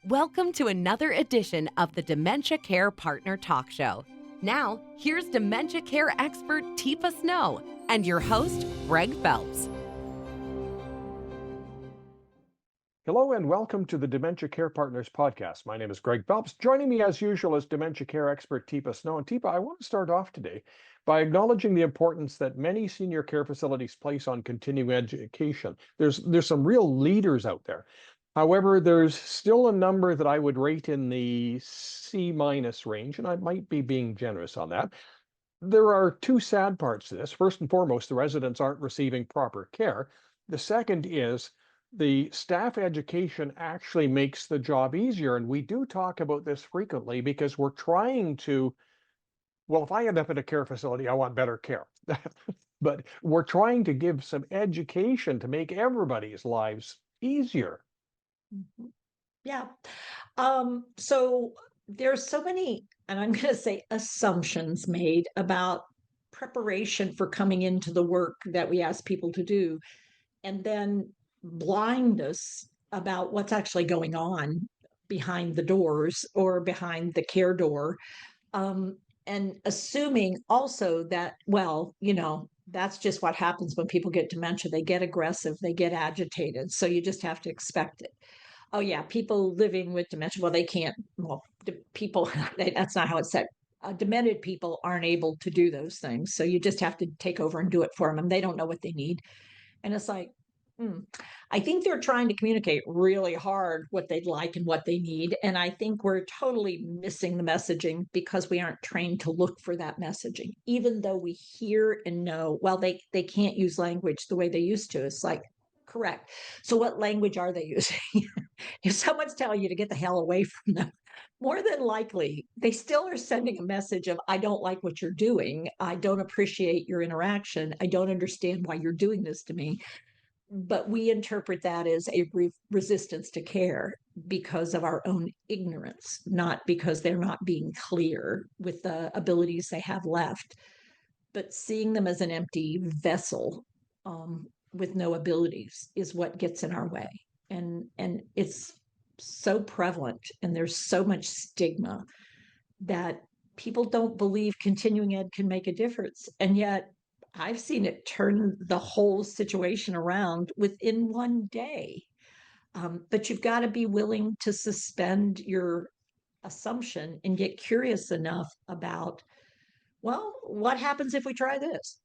Welcome to another edition of the Dementia Care Partner Talk Show. Now, here's dementia care expert Teepa Snow and your host, Greg Phelps. Hello and welcome to the Dementia Care Partners podcast. My name is Greg Phelps. Joining me as usual is dementia care expert Teepa Snow. And Teepa, I want to start off today by acknowledging the importance that many senior care facilities place on continuing education. There's some real leaders out there. However, there's still a number that I would rate in the C- range, and I might be being generous on that. There are two sad parts to this. First and foremost, the residents aren't receiving proper care. The second is the staff education actually makes the job easier. And we do talk about this frequently because we're trying to, well, if I end up in a care facility, I want better care. But we're trying to give some education to make everybody's lives easier. Mhm. Yeah. So there's so many, and I'm going to say assumptions made about preparation for coming into the work that we ask people to do, and then blindness about what's actually going on behind the doors or behind the care door. And assuming also that, well, that's just what happens when people get dementia. They get aggressive, they get agitated. So you just have to expect it. Oh yeah, people living with dementia, well, they can't, well, people, that's not how it's said. Demented people aren't able to do those things. So you just have to take over and do it for them. And they don't know what they need. And it's like, I think they're trying to communicate really hard what they'd like and what they need. And I think we're totally missing the messaging because we aren't trained to look for that messaging, even though we hear and know, well, they can't use language the way they used to. It's like, correct. So what language are they using? If someone's telling you to get the hell away from them, more than likely, they still are sending a message of, I don't like what you're doing. I don't appreciate your interaction. I don't understand why you're doing this to me. But we interpret that as a resistance to care because of our own ignorance, not because they're not being clear with the abilities they have left, but seeing them as an empty vessel with no abilities is what gets in our way. And it's so prevalent, and there's so much stigma that people don't believe continuing ed can make a difference. And yet I've seen it turn the whole situation around within one day. But you've got to be willing to suspend your assumption and get curious enough about, well, what happens if we try this?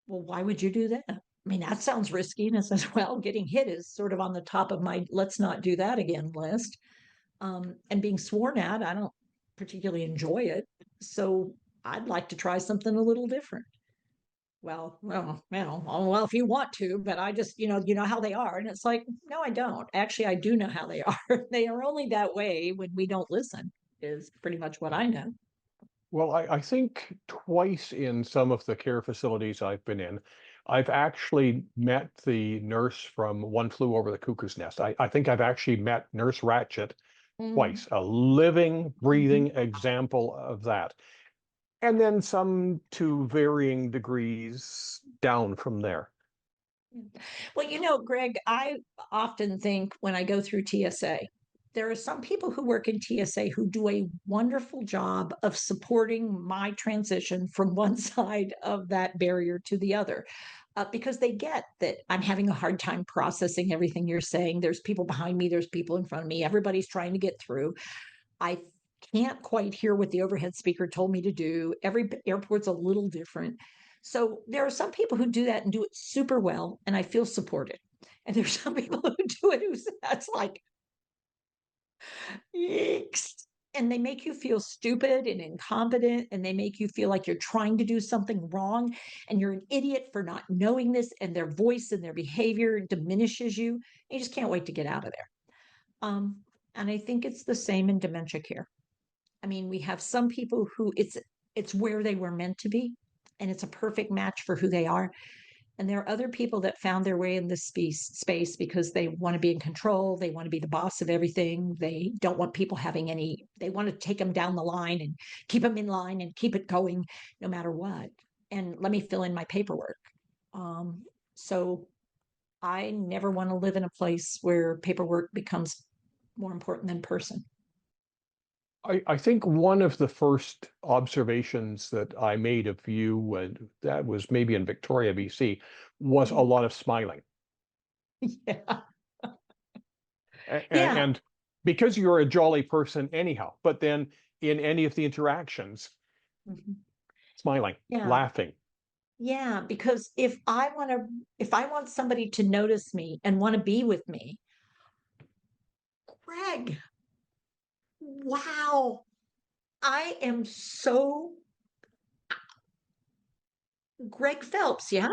Well, why would you do that? I mean, that sounds risky. And it says, well, getting hit is sort of on the top of my let's not do that again list. And being sworn at, I don't particularly enjoy it. So I'd like to try something a little different. Well, if you want to, but I just, you know how they are. And it's like, no, I don't. Actually, I do know how they are. They are only that way when we don't listen, is pretty much what I know. Well, I think twice in some of the care facilities I've been in, I've actually met the nurse from One Flew Over the Cuckoo's Nest. I think I've actually met Nurse Ratchet Mm-hmm. twice, a living, breathing example of that. And then some to varying degrees down from there. Well, Greg, I often think when I go through TSA, there are some people who work in TSA who do a wonderful job of supporting my transition from one side of that barrier to the other. Because they get that I'm having a hard time processing everything you're saying. There's people behind me, there's people in front of me, everybody's trying to get through. I can't quite hear what the overhead speaker told me to do. Every airport's a little different. So there are some people who do that and do it super well, and I feel supported. And there's some people who do it who's that's like, yikes. And they make you feel stupid and incompetent, and they make you feel like you're trying to do something wrong, and you're an idiot for not knowing this, and their voice and their behavior diminishes you. You just can't wait to get out of there. And I think it's the same in dementia care. I mean, we have some people who it's where they were meant to be, and it's a perfect match for who they are. And there are other people that found their way in this space because they want to be in control. They want to be the boss of everything. They don't want people having any, they want to take them down the line and keep them in line and keep it going no matter what. And let me fill in my paperwork. So I never want to live in a place where paperwork becomes more important than person. I think one of the first observations that I made of you, and that was maybe in Victoria, BC, was a Mhm. lot of smiling. Yeah. And, Yeah. and because you're a jolly person anyhow, but then in any of the interactions, Mhm. smiling, Yeah. laughing. Yeah. Because if I want somebody to notice me and want to be with me, Greg, wow, I am so Greg Phelps. Yeah.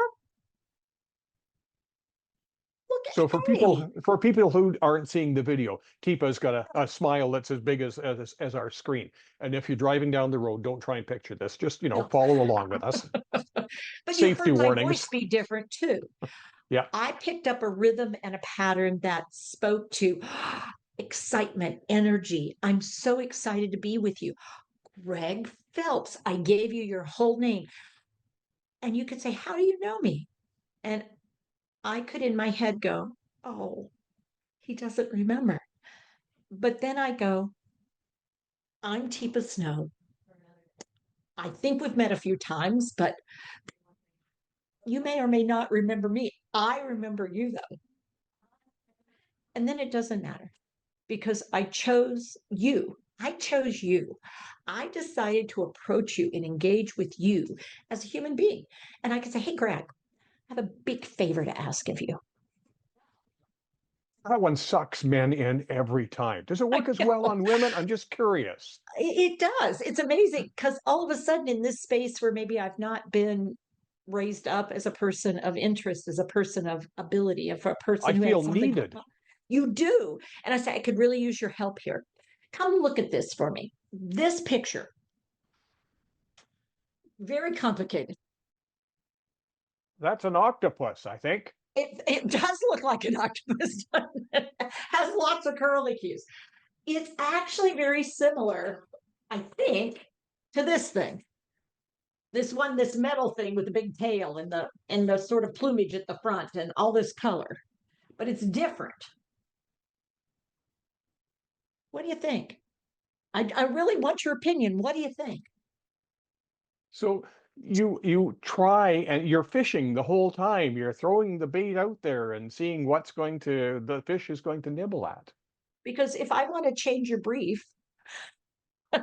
Look So at me. for people who aren't seeing the video, Teepa's got a smile that's as big as our screen. And if you're driving down the road, don't try and picture this. Just, No. follow along with us. But you Safety heard my warnings. voice be different too. Yeah. I picked up a rhythm and a pattern that spoke to excitement, energy. I'm so excited to be with you. Greg Phelps, I gave you your whole name. And you could say, how do you know me? And I could in my head go, oh, he doesn't remember. But then I go, I'm Teepa Snow. I think we've met a few times, but you may or may not remember me. I remember you though. And then it doesn't matter because I chose you. I chose you. I decided to approach you and engage with you as a human being. And I could say, hey, Greg, I have a big favor to ask of you. That one sucks men in every time. Does it I work as well know on women? I'm just curious. it does. It's amazing because all of a sudden, in this space where maybe I've not been raised up as a person of interest, as a person of ability, of a I person who had feel something going needed. on, you do. And I say, I could really use your help here. Come look at this for me. This picture, very complicated. That's an octopus, I think. It does look like an octopus. It has lots of curly cues. It's actually very similar, I think, to this thing. This metal thing with the big tail and the sort of plumage at the front and all this color, but it's different. What do you think? I really want your opinion. What do you think? So you try and you're fishing the whole time. You're throwing the bait out there and seeing the fish is going to nibble at. Because if I want to change your brief, I'm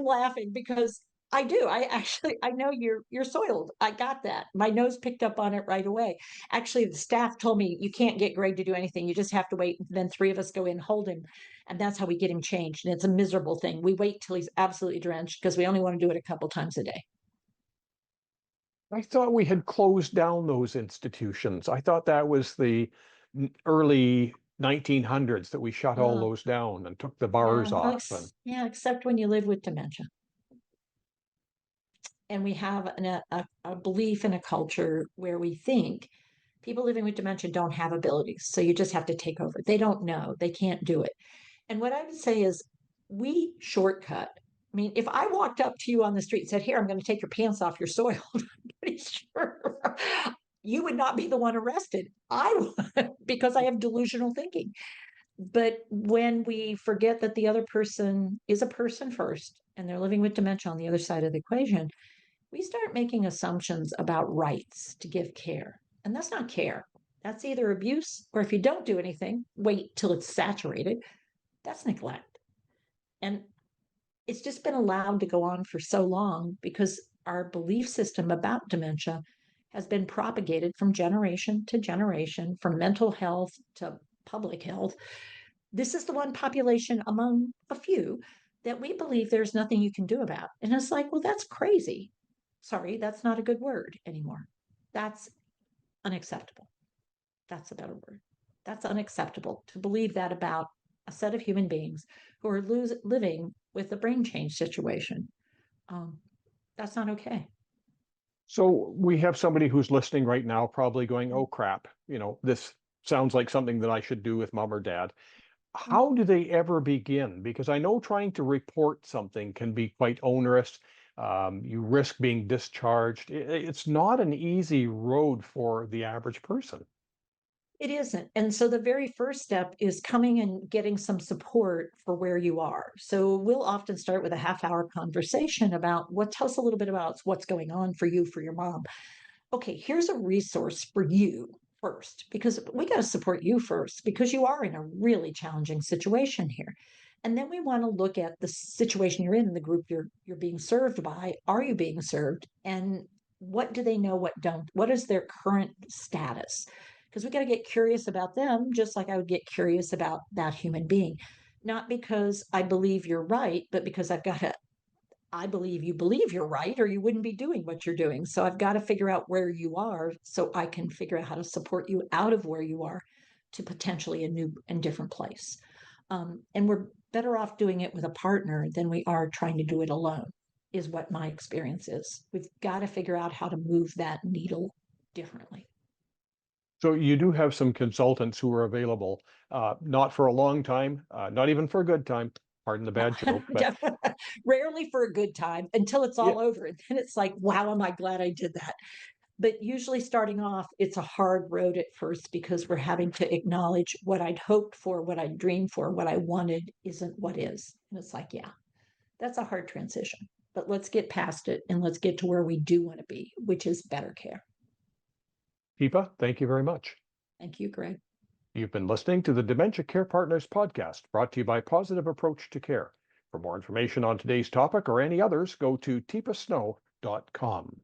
laughing because I do. I know you're soiled. I got that. My nose picked up on it right away. Actually, the staff told me you can't get Greg to do anything. You just have to wait. And then three of us go in, hold him, and that's how we get him changed. And it's a miserable thing. We wait till he's absolutely drenched because we only want to do it a couple times a day. I thought we had closed down those institutions. I thought that was the early 1900s that we shut all Oh, those down and took the yeah. bars Well, off. And yeah, except when you live with dementia. And we have a belief in a culture where we think people living with dementia don't have abilities. So you just have to take over. They don't know, they can't do it. And what I would say is we shortcut. I mean, if I walked up to you on the street and said, here, I'm going to take your pants off, you're soiled, I'm pretty sure you would not be the one arrested. I would, because I have delusional thinking. But when we forget that the other person is a person first and they're living with dementia on the other side of the equation, we start making assumptions about rights to give care. And that's not care. That's either abuse, or if you don't do anything, wait till it's saturated. That's neglect. And it's just been allowed to go on for so long because our belief system about dementia has been propagated from generation to generation, from mental health to public health. This is the one population among a few that we believe there's nothing you can do about. And it's like, well, that's crazy. Sorry, that's not a good word anymore. That's unacceptable. That's a better word. That's unacceptable to believe that about a set of human beings who are living with a brain change situation. Um, that's not okay. so we have somebody who's listening right now, probably going, "Oh crap, this sounds like something that I should do with mom or dad." How do they ever begin? Because I know trying to report something can be quite onerous. You risk being discharged. It's not an easy road for the average person. It isn't. And so the very first step is coming and getting some support for where you are. So we'll often start with a half-hour conversation about tell us a little bit about what's going on for you, for your mom. Okay, here's a resource for you first, because we got to support you first, because you are in a really challenging situation here. And then we want to look at the situation you're in, the group you're being served by. Are you being served? And what do they know, what don't? What is their current status? Because we got to get curious about them, just like I would get curious about that human being. Not because I believe you're right, but because I believe you believe you're right, or you wouldn't be doing what you're doing. So I've got to figure out where you are so I can figure out how to support you out of where you are to potentially a new and different place. And we're better off doing it with a partner than we are trying to do it alone, is what my experience is. We've got to figure out how to move that needle differently. So you do have some consultants who are available, not for a long time, not even for a good time, pardon the bad joke, but Rarely for a good time until it's yeah, all over. And then it's like, wow, am I glad I did that? But usually starting off, it's a hard road at first because we're having to acknowledge what I'd hoped for, what I'd dreamed for, what I wanted isn't what is. And it's like, yeah, that's a hard transition. But let's get past it and let's get to where we do want to be, which is better care. Teepa, thank you very much. Thank you, Greg. You've been listening to the Dementia Care Partners podcast, brought to you by Positive Approach to Care. For more information on today's topic or any others, go to teepasnow.com.